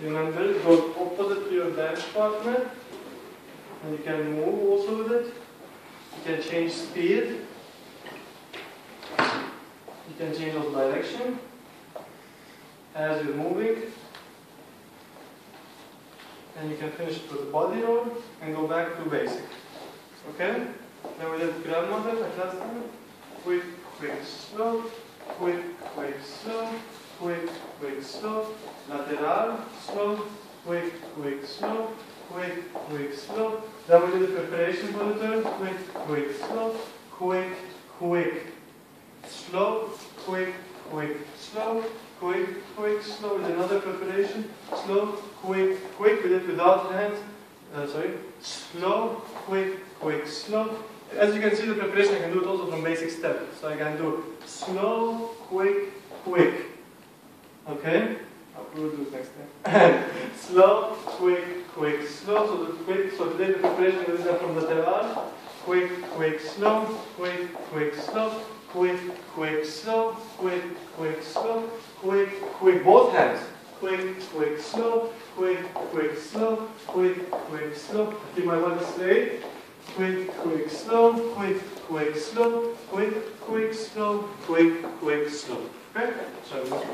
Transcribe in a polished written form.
Remember, it goes opposite to your bench partner, and you can move also with it. You can change speed. You can change also direction as you're moving. And you can finish it with the body roll and go back to basic. Okay? Then we did grandmother like last time. Quick, quick, slow. Quick, quick, slow. Quick, quick, slow. Lateral, slow. Quick, quick, slow. Quick, quick, slow. Then we did the preparation for the turn. Quick, quick, slow. Quick, quick, slow. Quick, quick, slow. Quick, quick, slow. We did another preparation. Slow, quick, quick. We did without hands. Slow, quick, quick, slow. As you can see, the preparation I can do it also from basic step. So I can do slow, quick, quick. Okay? We will do it next time. Slow, quick, quick, slow. So the quick. So today the preparation is from the lateral. Quick, quick, slow. Quick, quick, slow. Quick, quick, slow. Quick, quick, slow. Quick, quick. Both hands. Quick, quick, slow. Quick, quick, slow. Quick, quick, slow. Keep my body straight. Quick, quick, slow. Quick, quick, slow. Quick, quick, slow. Quick, quick, slow. Okay? So.